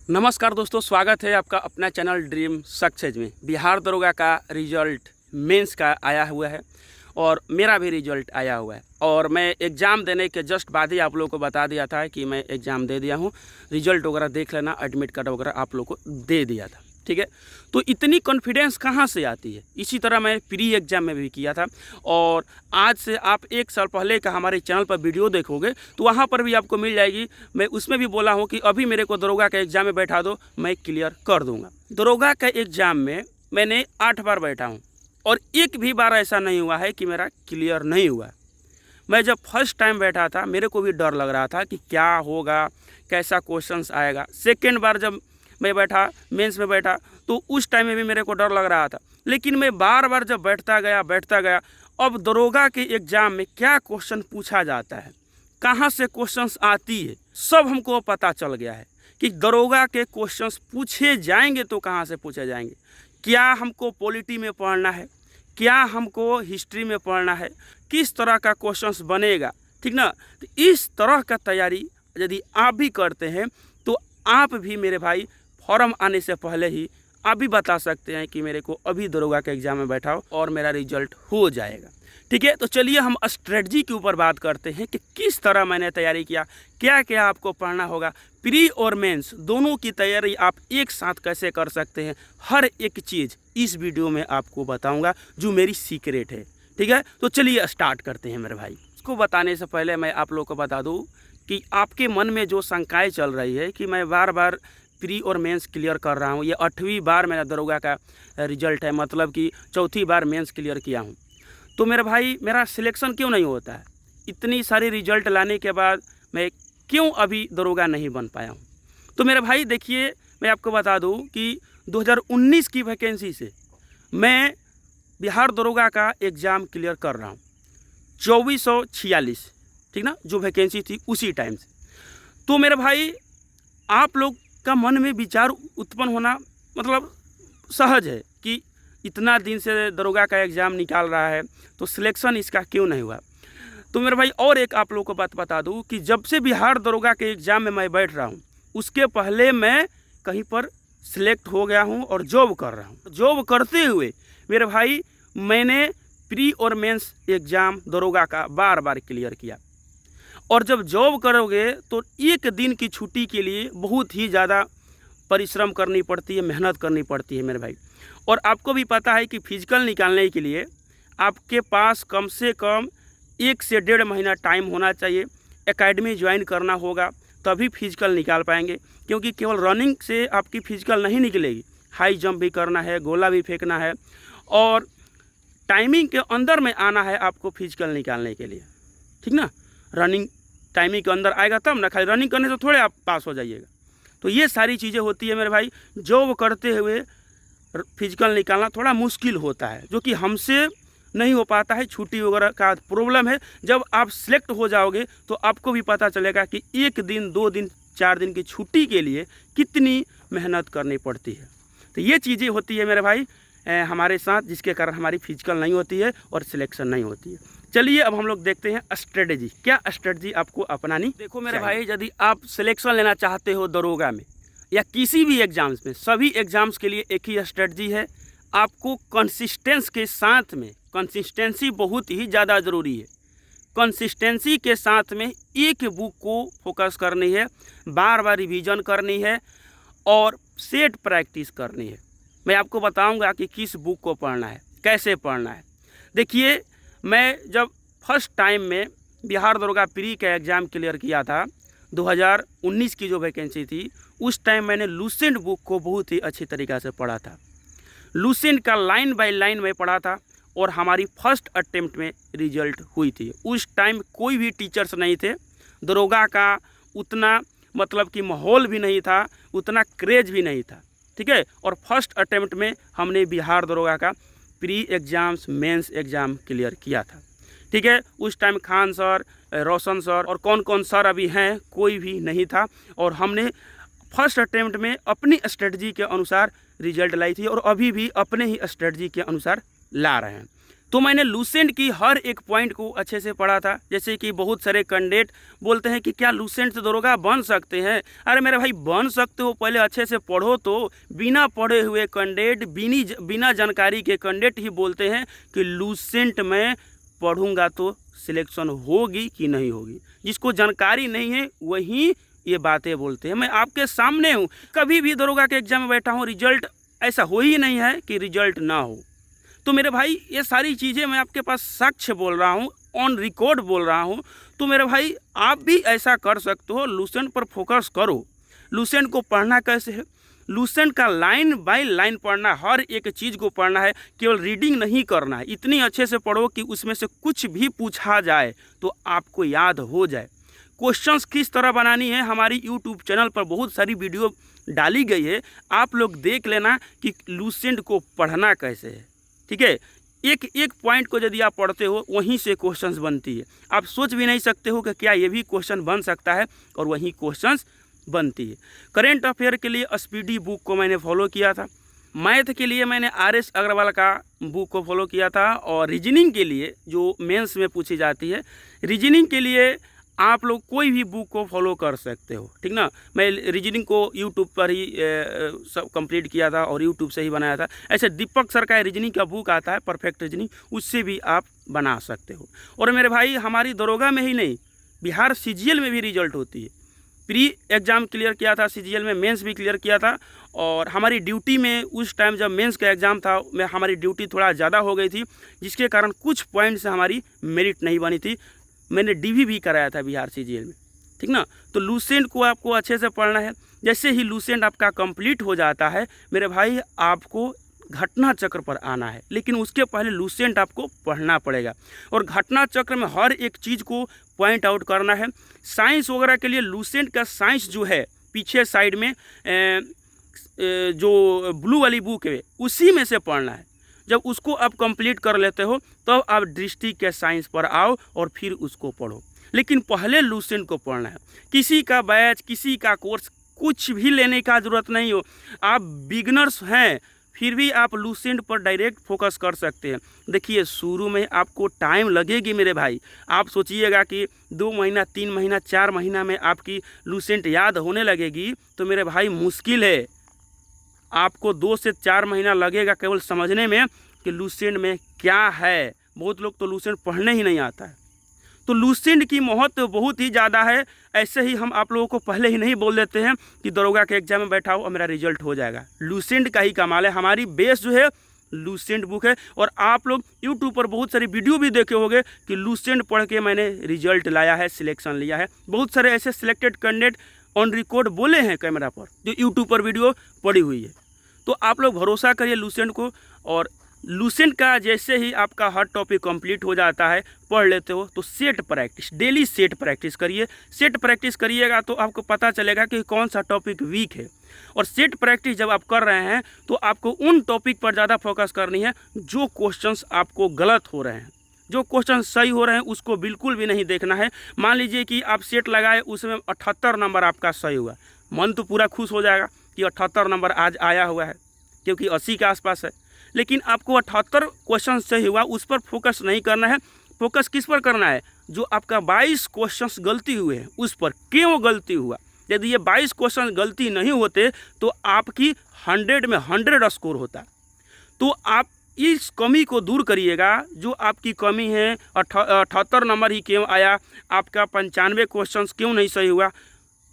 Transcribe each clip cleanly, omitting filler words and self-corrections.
नमस्कार दोस्तों, स्वागत है आपका अपना चैनल ड्रीम सक्सेस में। बिहार दरोगा का रिजल्ट मेंस का आया हुआ है और मेरा भी रिजल्ट आया हुआ है और मैं एग्ज़ाम देने के जस्ट बाद ही आप लोगों को बता दिया था कि मैं एग्ज़ाम दे दिया हूँ। रिजल्ट वगैरह देख लेना, एडमिट कार्ड वगैरह आप लोगों को दे दिया था, ठीक है। तो इतनी कॉन्फिडेंस कहाँ से आती है? इसी तरह मैं प्री एग्ज़ाम में भी किया था और आज से आप 1 साल पहले का हमारे चैनल पर वीडियो देखोगे तो वहाँ पर भी आपको मिल जाएगी। मैं उसमें भी बोला हूँ कि अभी मेरे को दरोगा का एग्ज़ाम में बैठा दो, मैं क्लियर कर दूँगा। दरोगा का एग्ज़ाम में मैंने 8 बार बैठा हूँ और एक भी बार ऐसा नहीं हुआ है कि मेरा क्लियर नहीं हुआ। मैं जब फर्स्ट टाइम बैठा था मेरे को भी डर लग रहा था कि क्या होगा, कैसा क्वेश्चंस आएगा। सेकेंड बार जब मैं बैठा, मेंस में बैठा, तो उस टाइम में भी मेरे को डर लग रहा था। लेकिन मैं बार बार जब बैठता गया, अब दरोगा के एग्ज़ाम में क्या क्वेश्चन पूछा जाता है, कहाँ से क्वेश्चंस आती है, सब हमको पता चल गया है कि दरोगा के क्वेश्चंस पूछे जाएंगे तो कहाँ से पूछे जाएंगे। क्या हमको पॉलिटी में पढ़ना है, क्या हमको हिस्ट्री में पढ़ना है, किस तरह का क्वेश्चंस बनेगा, ठीक ना। तो इस तरह का तैयारी यदि आप भी करते हैं तो आप भी मेरे भाई फॉर्म आने से पहले ही आप भी बता सकते हैं कि मेरे को अभी दरोगा के एग्ज़ाम में बैठाओ और मेरा रिजल्ट हो जाएगा, ठीक है। तो चलिए हम स्ट्रेटजी के ऊपर बात करते हैं कि किस तरह मैंने तैयारी किया, क्या क्या आपको पढ़ना होगा। प्री और मेंस दोनों की तैयारी आप एक साथ कैसे कर सकते हैं, हर एक चीज़ इस वीडियो में आपको बताऊंगा जो मेरी सीक्रेट है, ठीक है। तो चलिए स्टार्ट करते हैं मेरे भाई। इसको बताने से पहले मैं आप लोगों को बता दूं कि आपके मन में जो शंकाएँ चल रही है कि मैं बार बार प्री और मेंस क्लियर कर रहा हूँ, ये 8वीं बार मेरा दरोगा का रिजल्ट है, मतलब कि 4थी बार मेंस क्लियर किया हूँ, तो मेरे भाई मेरा सिलेक्शन क्यों नहीं होता है? इतनी सारी रिजल्ट लाने के बाद मैं क्यों अभी दरोगा नहीं बन पाया हूँ? तो मेरे भाई देखिए, मैं आपको बता दूँ कि 2019 की वैकेंसी से मैं बिहार दरोगा का एग्ज़ाम क्लियर कर रहा हूँ, 2446, ठीक ना, जो वैकेंसी थी उसी टाइम से। तो मेरे भाई आप लोग का मन में विचार उत्पन्न होना मतलब सहज है कि इतना दिन से दरोगा का एग्ज़ाम निकाल रहा है तो सिलेक्शन इसका क्यों नहीं हुआ। तो मेरे भाई और एक आप लोगों को बात बता दूं कि जब से बिहार दरोगा के एग्ज़ाम में मैं बैठ रहा हूं उसके पहले मैं कहीं पर सिलेक्ट हो गया हूं और जॉब कर रहा हूं। जॉब करते हुए मेरे भाई मैंने प्री और मेंस एग्ज़ाम दरोगा का बार बार क्लियर किया। और जब जॉब करोगे तो एक दिन की छुट्टी के लिए बहुत ही ज़्यादा परिश्रम करनी पड़ती है, मेहनत करनी पड़ती है मेरे भाई। और आपको भी पता है कि फिजिकल निकालने के लिए आपके पास कम से कम 1 से 1.5 महीना टाइम होना चाहिए। एकेडमी ज्वाइन करना होगा तभी फिजिकल निकाल पाएंगे, क्योंकि केवल रनिंग से आपकी फिजिकल नहीं निकलेगी। हाई जंप भी करना है, गोला भी फेंकना है और टाइमिंग के अंदर में आना है आपको फिजिकल निकालने के लिए, ठीक ना। रनिंग टाइमिंग के अंदर आएगा तब ना, खाली रनिंग करने से थोड़े आप पास हो जाइएगा। तो ये सारी चीज़ें होती है मेरे भाई। जॉब करते हुए फिजिकल निकालना थोड़ा मुश्किल होता है, जो कि हमसे नहीं हो पाता है, छुट्टी वगैरह का प्रॉब्लम है। जब आप सिलेक्ट हो जाओगे तो आपको भी पता चलेगा कि 1 दिन 2 दिन 4 दिन की छुट्टी के लिए कितनी मेहनत करनी पड़ती है। तो ये चीज़ें होती है मेरे भाई हमारे साथ, जिसके कारण हमारी फिजिकल नहीं होती है और सिलेक्शन नहीं होती है। चलिए अब हम लोग देखते हैं स्ट्रेटजी, क्या स्ट्रेटजी आपको अपनानी। देखो मेरे भाई, यदि आप सिलेक्शन लेना चाहते हो दरोगा में या किसी भी एग्ज़ाम्स में, सभी एग्ज़ाम्स के लिए एक ही स्ट्रेटजी है। आपको कंसिस्टेंस के साथ में, कंसिस्टेंसी बहुत ही ज़्यादा ज़रूरी है। कंसिस्टेंसी के साथ में एक बुक को फोकस करनी है, बार बार रिवीजन करनी है और सेट प्रैक्टिस करनी है। मैं आपको बताऊंगा कि किस बुक को पढ़ना है, कैसे पढ़ना है। देखिए, मैं जब फर्स्ट टाइम में बिहार दरोगा प्री का एग्ज़ाम क्लियर किया था, 2019 की जो वैकेंसी थी, उस टाइम मैंने लूसेंट बुक को बहुत ही अच्छी तरीक़ा से पढ़ा था। लूसेंट का लाइन बाय लाइन में पढ़ा था और हमारी फर्स्ट अटेम्प्ट में रिजल्ट हुई थी। उस टाइम कोई भी टीचर्स नहीं थे, दरोगा का उतना मतलब कि माहौल भी नहीं था, उतना क्रेज भी नहीं था, ठीक है। और फर्स्ट अटेम्प्ट में हमने बिहार दरोगा का pre exams mains exam clear किया था, ठीक है। उस time Khan sir, Roshan sir और कौन कौन सर अभी हैं, कोई भी नहीं था। और हमने फर्स्ट अटेम्प्ट में अपनी स्ट्रेटजी के अनुसार रिजल्ट लाई थी और अभी भी अपने ही स्ट्रेटजी के अनुसार ला रहे हैं। तो मैंने लूसेंट की हर एक पॉइंट को अच्छे से पढ़ा था। जैसे कि बहुत सारे कैंडिडेट बोलते हैं कि क्या लूसेंट से दरोगा बन सकते हैं। अरे मेरे भाई बन सकते हो, पहले अच्छे से पढ़ो। तो बिना पढ़े हुए कैंडिडेट, बिना जानकारी के कैंडिडेट ही बोलते हैं कि लूसेंट में पढ़ूंगा तो सिलेक्शन होगी कि नहीं होगी। जिसको जानकारी नहीं है वही ये बातें बोलते हैं। मैं आपके सामने हूँ, कभी भी दरोगा के एग्जाम में बैठा हूँ, रिजल्ट ऐसा हो ही नहीं है कि रिजल्ट ना हो। तो मेरे भाई ये सारी चीज़ें मैं आपके पास साक्ष्य बोल रहा हूँ, ऑन रिकॉर्ड बोल रहा हूँ। तो मेरे भाई आप भी ऐसा कर सकते हो, लूसेंट पर फोकस करो। लूसेंट को पढ़ना कैसे है, लूसेंट का लाइन बाय लाइन पढ़ना, हर एक चीज़ को पढ़ना है, केवल रीडिंग नहीं करना है। इतनी अच्छे से पढ़ो कि उसमें से कुछ भी पूछा जाए तो आपको याद हो जाए। क्वेश्चंस किस तरह बनानी है, हमारी यूट्यूब चैनल पर बहुत सारी वीडियो डाली गई है, आप लोग देख लेना कि लूसेंट को पढ़ना कैसे है। ठीक है, एक एक पॉइंट को यदि आप पढ़ते हो वहीं से क्वेश्चंस बनती है। आप सोच भी नहीं सकते हो कि क्या ये भी क्वेश्चन बन सकता है, और वहीं क्वेश्चंस बनती है। करेंट अफेयर के लिए स्पीडी बुक को मैंने फॉलो किया था, मैथ के लिए मैंने RS अग्रवाल का बुक को फॉलो किया था, और रीजनिंग के लिए जो मेंस में पूछी जाती है, रीजनिंग के लिए आप लोग कोई भी बुक को फॉलो कर सकते हो। ठीक ना, मैं रीजनिंग को यूट्यूब पर ही सब कंप्लीट किया था और यूट्यूब से ही बनाया था। ऐसे दीपक सर का रीजनिंग का बुक आता है, परफेक्ट रीजनिंग, उससे भी आप बना सकते हो। और मेरे भाई हमारी दरोगा में ही नहीं, बिहार CGL में भी रिजल्ट होती है। प्री एग्ज़ाम क्लियर किया था CGL में, मेंस भी क्लियर किया था। और हमारी ड्यूटी में उस टाइम जब मेंस का एग्ज़ाम था, में हमारी ड्यूटी थोड़ा ज़्यादा हो गई थी, जिसके कारण कुछ पॉइंट से हमारी मेरिट नहीं बनी थी। मैंने DV भी कराया था बिहार CGL में। ठीक ना, तो लूसेंट को आपको अच्छे से पढ़ना है। जैसे ही लूसेंट आपका कंप्लीट हो जाता है मेरे भाई, आपको घटना चक्र पर आना है, लेकिन उसके पहले लूसेंट आपको पढ़ना पड़ेगा। और घटना चक्र में हर एक चीज़ को पॉइंट आउट करना है। साइंस वगैरह के लिए लूसेंट का साइंस जो है, पीछे साइड में जो ब्लू वाली बुक है उसी में से पढ़ना है। जब उसको आप कंप्लीट कर लेते हो तब तो आप डिस्ट्रिक्ट के साइंस पर आओ और फिर उसको पढ़ो, लेकिन पहले लूसेंट को पढ़ना है। किसी का बैच, किसी का कोर्स कुछ भी लेने का ज़रूरत नहीं हो। आप बिगनर्स हैं फिर भी आप लूसेंट पर डायरेक्ट फोकस कर सकते हैं। देखिए शुरू में आपको टाइम लगेगी मेरे भाई। आप सोचिएगा कि 2 महीना, 3 महीना, 4 महीना में आपकी लूसेंट याद होने लगेगी, तो मेरे भाई मुश्किल है। आपको 2 से 4 महीना लगेगा केवल समझने में कि लूसेंट में क्या है। बहुत लोग तो लूसेंट पढ़ने ही नहीं आता है। तो लूसेंट की महत्व बहुत ही ज़्यादा है। ऐसे ही हम आप लोगों को पहले ही नहीं बोल देते हैं कि दरोगा के एग्जाम में बैठा हो और मेरा रिजल्ट हो जाएगा। लूसेंट का ही कमाल है। हमारी बेस जो है लूसेंट बुक है। और आप लोग यूट्यूब पर बहुत सारी वीडियो भी देखे होंगे कि लूसेंट पढ़ के मैंने रिजल्ट लाया है, सिलेक्शन लिया है। बहुत सारे ऐसे सिलेक्टेड कैंडिडेट ऑन रिकॉर्ड बोले हैं कैमरा पर, जो यूट्यूब पर वीडियो पड़ी हुई है। तो आप लोग भरोसा करिए लूसेंट को। और लूसेंट का जैसे ही आपका हर टॉपिक कंप्लीट हो जाता है, पढ़ लेते हो, तो set practice, daily set practice करिए। सेट प्रैक्टिस करिएगा तो आपको पता चलेगा कि कौन सा टॉपिक वीक है। और सेट प्रैक्टिस जब आप कर रहे हैं तो आपको उन टॉपिक पर ज़्यादा फोकस करनी है जो क्वेश्चंस आपको गलत हो रहे हैं। जो क्वेश्चन सही हो रहे हैं उसको बिल्कुल भी नहीं देखना है। मान लीजिए कि आप सेट लगाए, उसमें 78 नंबर आपका सही हुआ, मन तो पूरा खुश हो जाएगा कि 78 नंबर आज आया हुआ है, क्योंकि 80 के आसपास है। लेकिन आपको 78 क्वेश्चन सही हुआ, उस पर फोकस नहीं करना है। फोकस किस पर करना है? जो आपका 22 क्वेश्चंस गलती हुए हैं उस पर, क्यों गलती हुआ। यदि ये 22 क्वेश्चन गलती नहीं होते तो आपकी 100 में 100 स्कोर होता। तो आप इस कमी को दूर करिएगा। जो आपकी कमी है, 78 नंबर ही क्यों आया, आपका 95 क्वेश्चंस क्यों नहीं सही हुआ,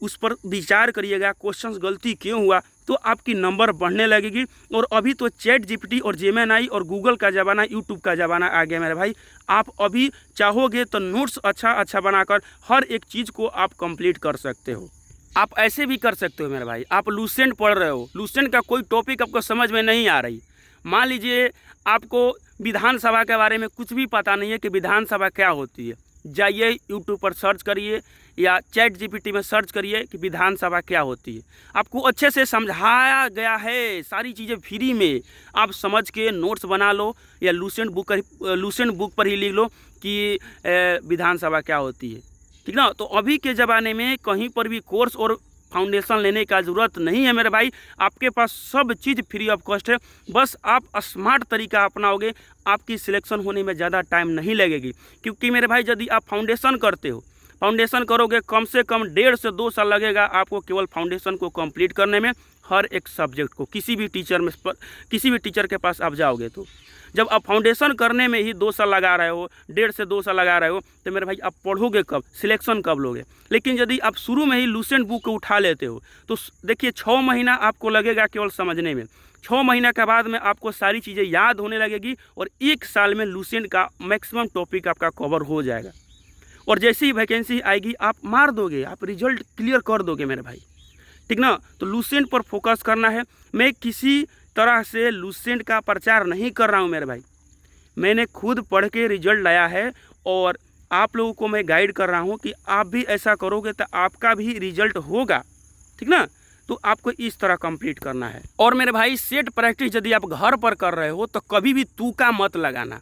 उस पर विचार करिएगा। क्वेश्चंस गलती क्यों हुआ, तो आपकी नंबर बढ़ने लगेगी। और अभी तो ChatGPT और जेमिनी और गूगल का ज़माना, यूट्यूब का ज़माना आ गया मेरे भाई। आप अभी चाहोगे तो नोट्स अच्छा बनाकर हर एक चीज़ को आप कंप्लीट कर सकते हो। आप ऐसे भी कर सकते हो मेरे भाई। आप लूसेंट पढ़ रहे हो, लूसेंट का कोई टॉपिक आपको समझ में नहीं आ रही, मान लीजिए आपको विधानसभा के बारे में कुछ भी पता नहीं है कि विधानसभा क्या होती है, जाइए यूट्यूब पर सर्च करिए या ChatGPT में सर्च करिए कि विधानसभा क्या होती है। आपको अच्छे से समझाया गया है, सारी चीज़ें फ्री में। आप समझ के नोट्स बना लो या लूसेंट बुक पर ही लिख लो कि विधानसभा क्या होती है। ठीक ना। तो अभी के ज़माने में कहीं पर भी कोर्स और फाउंडेशन लेने का ज़रूरत नहीं है मेरे भाई। आपके पास सब चीज़ फ्री ऑफ कॉस्ट है। बस आप स्मार्ट तरीका अपनाओगे, आपकी सिलेक्शन होने में ज़्यादा टाइम नहीं लगेगी। क्योंकि मेरे भाई यदि आप फाउंडेशन करते हो, फाउंडेशन करोगे कम से कम 1.5 से 2 साल लगेगा आपको केवल फाउंडेशन को कंप्लीट करने में। हर एक सब्जेक्ट को किसी भी टीचर के पास आप जाओगे तो जब आप फाउंडेशन करने में ही 2 साल लगा रहे हो, 1.5 से 2 साल लगा रहे हो, तो मेरे भाई आप पढ़ोगे कब, सिलेक्शन कब लोगे। लेकिन यदि आप शुरू में ही लूसेंट बुक को उठा लेते हो तो देखिए 6 महीना आपको लगेगा केवल समझने में। 6 महीना के बाद में आपको सारी चीज़ें याद होने लगेगी और 1 साल में लूसेंट का मैक्सिमम टॉपिक आपका कवर हो जाएगा। और जैसे ही वैकेंसी आएगी आप मार दोगे, आप रिजल्ट क्लियर कर दोगे मेरे भाई, ठीक ना। तो लूसेंट पर फोकस करना है। मैं किसी तरह से लूसेंट का प्रचार नहीं कर रहा हूँ मेरे भाई, मैंने खुद पढ़ के रिजल्ट लाया है और आप लोगों को मैं गाइड कर रहा हूँ कि आप भी ऐसा करोगे तो आपका भी रिजल्ट होगा, ठीक ना। तो आपको इस तरह कंप्लीट करना है। और मेरे भाई सेट प्रैक्टिस यदि आप घर पर कर रहे हो तो कभी भी तुक्का मत लगाना,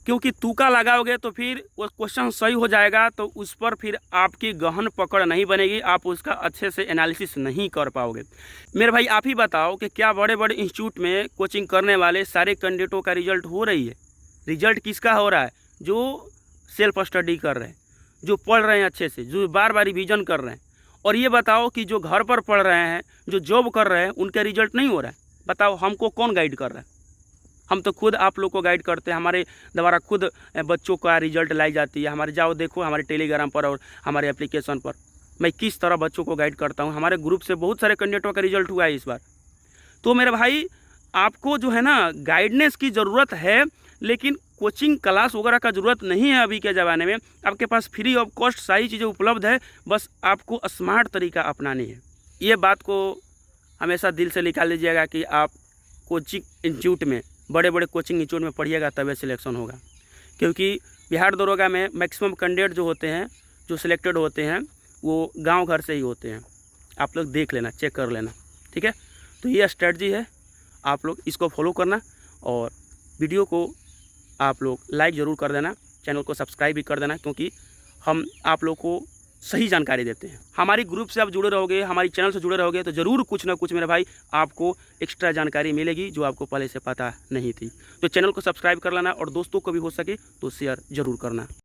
क्योंकि तुक्का लगाओगे तो फिर वो क्वेश्चन सही हो जाएगा तो उस पर फिर आपकी गहन पकड़ नहीं बनेगी, आप उसका अच्छे से एनालिसिस नहीं कर पाओगे। मेरे भाई आप ही बताओ कि क्या बड़े बड़े इंस्टीट्यूट में कोचिंग करने वाले सारे कैंडिडेटों का रिजल्ट हो रही है? रिजल्ट किसका हो रहा है? जो सेल्फ स्टडी कर रहे हैं, जो पढ़ रहे हैं अच्छे से, जो बार बार रिविजन कर रहे हैं। और ये बताओ कि जो घर पर पढ़ रहे हैं, जो जॉब कर रहे हैं, उनका रिजल्ट नहीं हो रहा है? बताओ हमको कौन गाइड कर रहा है? हम तो खुद आप लोग को गाइड करते हैं, हमारे द्वारा खुद बच्चों का रिजल्ट लाई जाती है। हमारे जाओ देखो हमारे टेलीग्राम पर और हमारे एप्लीकेशन पर मैं किस तरह बच्चों को गाइड करता हूँ। हमारे ग्रुप से बहुत सारे कैंडिडेटों का रिजल्ट हुआ है इस बार। तो मेरे भाई आपको जो है ना गाइडनेस की ज़रूरत है, लेकिन कोचिंग क्लास वगैरह का ज़रूरत नहीं है। अभी के ज़माने में आपके पास फ्री ऑफ कॉस्ट सारी चीज़ें उपलब्ध है, बस आपको स्मार्ट तरीका अपनानी है। ये बात को हमेशा दिल से निकाल लीजिएगा कि आप कोचिंग इंस्टीट्यूट में, बड़े बड़े कोचिंग इंस्टीट्यूट में पढ़िएगा तभी सिलेक्शन होगा। क्योंकि बिहार दरोगा में मैक्सिमम कैंडिडेट जो होते हैं, जो सिलेक्टेड होते हैं, वो गांव घर से ही होते हैं। आप लोग देख लेना, चेक कर लेना, ठीक है। तो ये स्ट्रेटजी है, आप लोग इसको फॉलो करना और वीडियो को आप लोग लाइक ज़रूर कर देना, चैनल को सब्सक्राइब भी कर देना, क्योंकि हम आप लोग को सही जानकारी देते हैं। हमारी ग्रुप से आप जुड़े रहोगे, हमारी चैनल से जुड़े रहोगे तो ज़रूर कुछ ना कुछ मेरे भाई आपको एक्स्ट्रा जानकारी मिलेगी जो आपको पहले से पता नहीं थी। तो चैनल को सब्सक्राइब कर लेना और दोस्तों को भी हो सके तो शेयर ज़रूर करना।